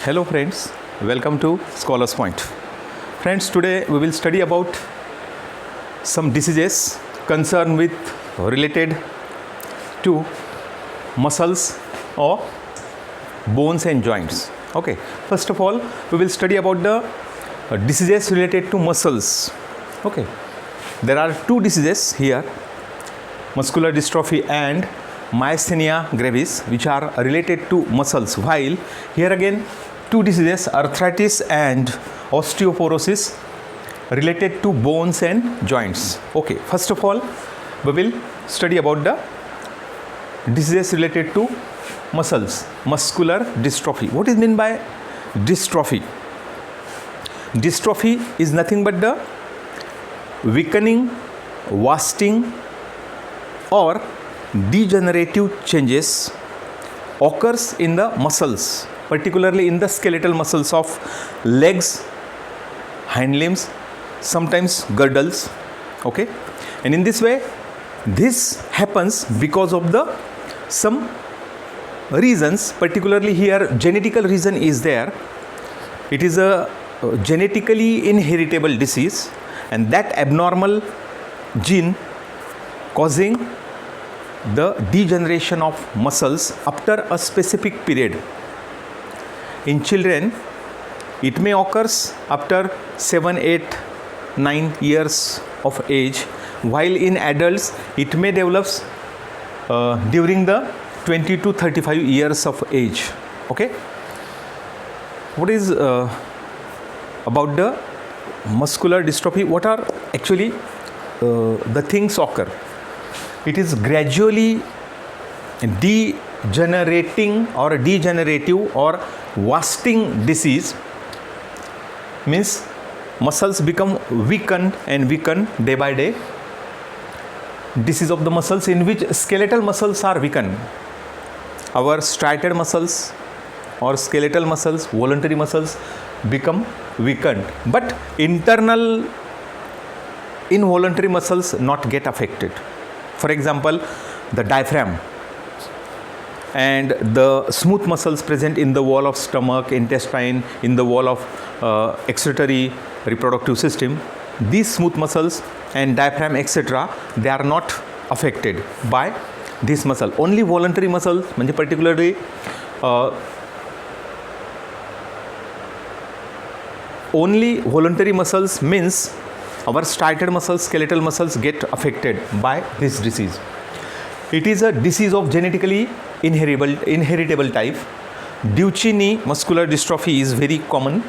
Hello friends, welcome to Scholars Point. Friends, today we will study about some diseases concerned with related to muscles or bones and joints. Okay, first of all, we will study about the diseases related to muscles. Okay, there are two diseases here, muscular dystrophy and myasthenia gravis, which are related to muscles, while here again two diseases, arthritis and osteoporosis, related to bones and joints. Okay, first of all, we will study about the diseases related to muscles, muscular dystrophy. What is meant by dystrophy? Dystrophy is nothing but the weakening, wasting or degenerative changes occurs in the muscles, particularly in the skeletal muscles of legs, hind limbs, sometimes girdles. Okay, and in this way this happens because of the some reasons, particularly here genetical reason is there. It is a genetically inheritable disease, and that abnormal gene causing the degeneration of muscles after a specific period. In children, it may occur after 7, 8, 9 years of age, while in adults it may develop during the 20 to 35 years of age. Okay, what is about the muscular dystrophy? What are actually the things occur? It is gradually degenerating or degenerative or wasting disease, means muscles become weakened and weakened day by day. Disease of the muscles in which skeletal muscles are weakened. Our striated muscles or skeletal muscles, voluntary muscles become weakened, but internal involuntary muscles not get affected. For example, the diaphragm and the smooth muscles present in the wall of stomach, intestine, in the wall of excretory reproductive system, these smooth muscles and diaphragm etc., they are not affected by this muscle. Only voluntary muscles, particularly only voluntary muscles means our striated muscles, skeletal muscles get affected by this disease. It is a disease of genetically inheritable type. Duchenne muscular dystrophy is very common.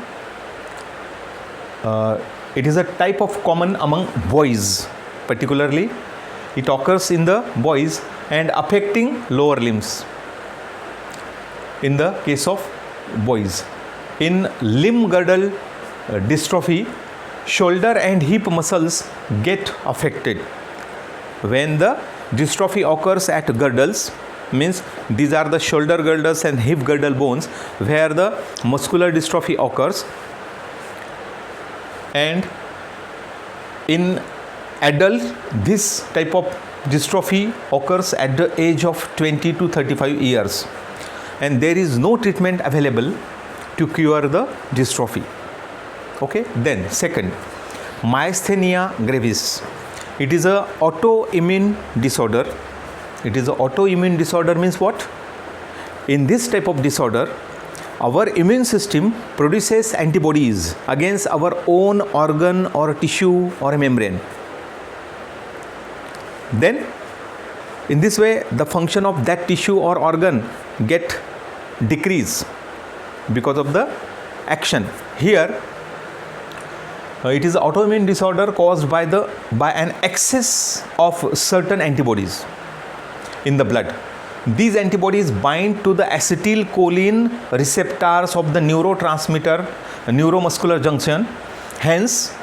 It is a type of common among boys, particularly it occurs in the boys and affecting lower limbs in the case of boys. In limb girdle dystrophy, shoulder and hip muscles get affected. When the dystrophy occurs at girdles, means these are the shoulder girdles and hip girdle bones where the muscular dystrophy occurs, and in adult this type of dystrophy occurs at the age of 20 to 35 years, and there is no treatment available to cure the dystrophy. Okay, then second, myasthenia gravis. It is a autoimmune disorder. It is a autoimmune disorder means what? In this type of disorder, our immune system produces antibodies against our own organ or tissue or membrane. Then in this way the function of that tissue or organ get decrease because of the action. Here it is autoimmune disorder caused by an excess of certain antibodies in the blood. These antibodies bind to the acetylcholine receptors of the neurotransmitter neuromuscular junction. Hence,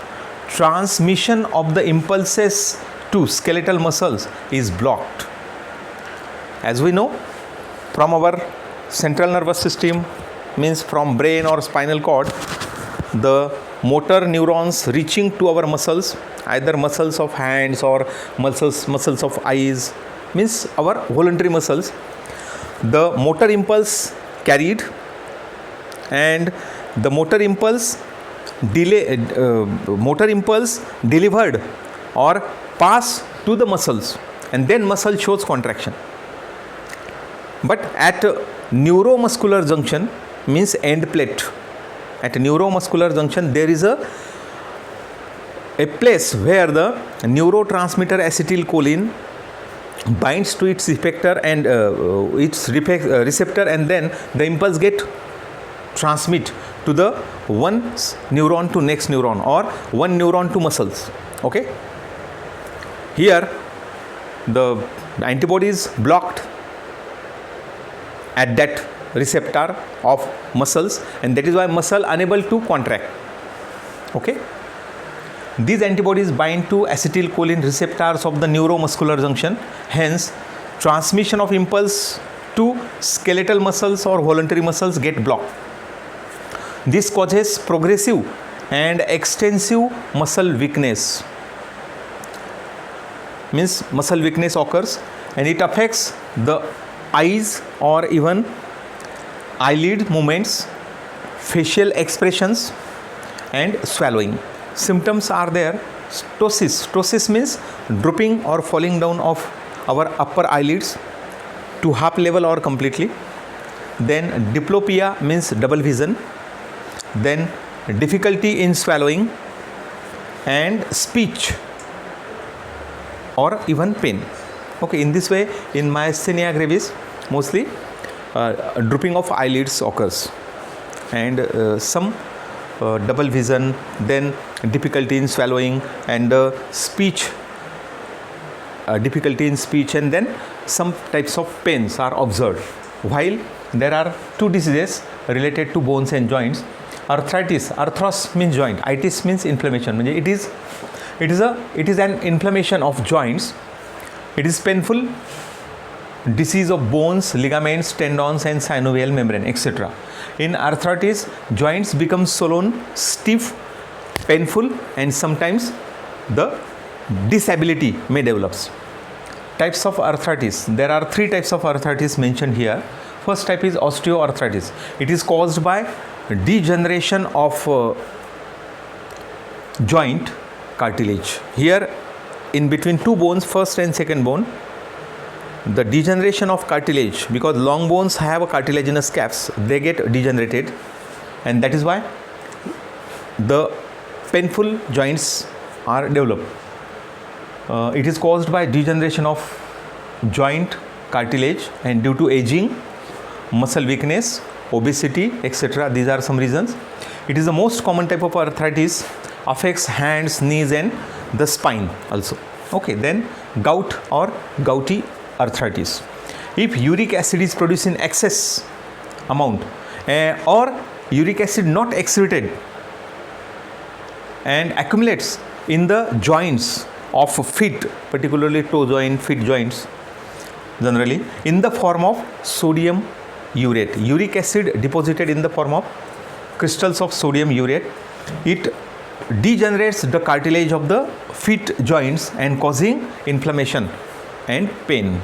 transmission of the impulses to skeletal muscles is blocked. As we know, from our central nervous system, means from brain or spinal cord, the motor neurons reaching to our muscles, either muscles of hands or muscles of eyes, means our voluntary muscles, the motor impulse carried and the motor impulse delivered or pass to the muscles, and then muscle shows contraction. But at neuromuscular junction, means end plate, at neuromuscular junction there is a place where the neurotransmitter acetylcholine binds to its effector and receptor, and then the impulse get transmit to the one neuron to next neuron, or one neuron to muscles. Okay, here the antibody is blocked at that receptor of muscles, and that is why muscle unable to contract. Okay, these antibodies bind to acetylcholine receptors of the neuromuscular junction, hence transmission of impulse to skeletal muscles or voluntary muscles get blocked. This causes progressive and extensive muscle weakness, means muscle weakness occurs, and it affects the eyes or even eyelid movements, facial expressions and swallowing. Symptoms are there. Ptosis means drooping or falling down of our upper eyelids to half level or completely. Then diplopia means double vision. Then difficulty in swallowing and speech or even pain. Okay, in this way, in myasthenia gravis, mostly drooping of eyelids occurs, and some double vision, then difficulty in swallowing, and speech, difficulty in speech, and then some types of pains are observed. While there are two diseases related to bones and joints. Arthritis, arthros means joint, itis means inflammation. It is an inflammation of joints. It is painful disease of bones, ligaments, tendons and synovial membrane, etc. In arthritis, joints become swollen, stiff, painful, and sometimes the disability may develop. Types of arthritis. There are three types of arthritis mentioned here. First type is osteoarthritis. It is caused by degeneration of joint cartilage. Here, in between two bones, first and second bone, the degeneration of cartilage, because long bones have a cartilaginous caps, they get degenerated, and that is why the painful joints are developed. It is caused by degeneration of joint cartilage, and due to aging, muscle weakness, obesity, etc. These are some reasons. It is the most common type of arthritis, affects hands, knees and the spine also. Okay, then gout or gouty arthritis. If uric acid is produced in excess amount or uric acid not excreted and accumulates in the joints of feet, particularly toe joint, feet joints generally, in the form of sodium urate. Uric acid deposited in the form of crystals of sodium urate. It degenerates the cartilage of the feet joints and causing inflammation and pain.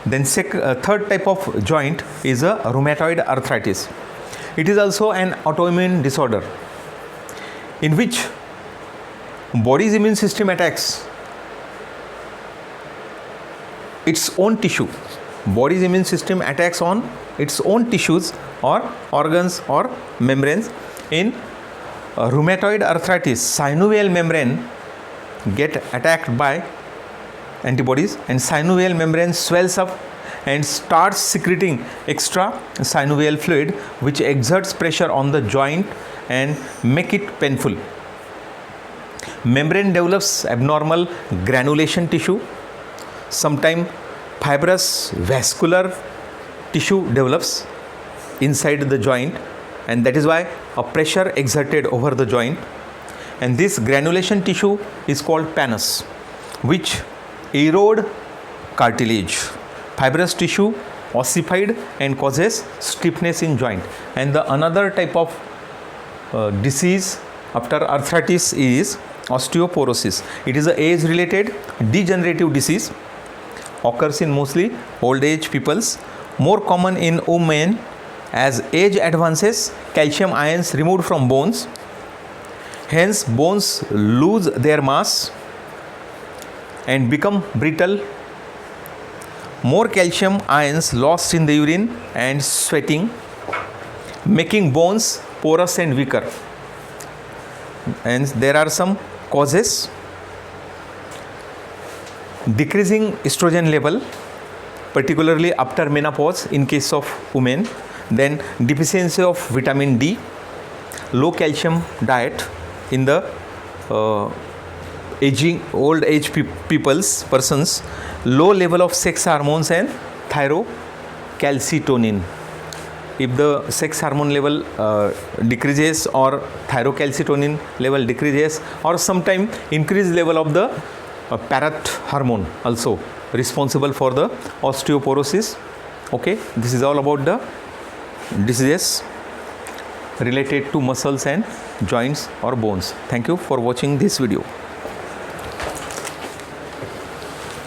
Then third type of joint is a rheumatoid arthritis. It is also an autoimmune disorder in which body's immune system attacks its own tissue. Body's immune system attacks on its own tissues or organs or membranes. In rheumatoid arthritis, synovial membrane get attacked by antibodies, and synovial membrane swells up and starts secreting extra synovial fluid, which exerts pressure on the joint and make it painful. Membrane develops abnormal granulation tissue. Sometimes fibrous vascular tissue develops inside the joint, and that is why a pressure exerted over the joint, and this granulation tissue is called pannus, which erode cartilage. Fibrous tissue ossified and causes stiffness in joint. And the another type of disease after arthritis is osteoporosis. It is a age related degenerative disease, occurs in mostly old age peoples, more common in women As age advances, calcium ions removed from bones, hence bones lose their mass and become brittle. More calcium ions lost in the urine and sweating, making bones porous and weaker. And there are some causes: decreasing estrogen level, particularly after menopause in case of women, then deficiency of vitamin D, low calcium diet in the old age persons, low level of sex hormones and thyrocalcitonin. If the sex hormone level decreases or thyrocalcitonin level decreases, or sometime increased level of the parrot hormone also responsible for the osteoporosis. Okay, this is all about the diseases related to muscles and joints or bones. Thank you for watching this video.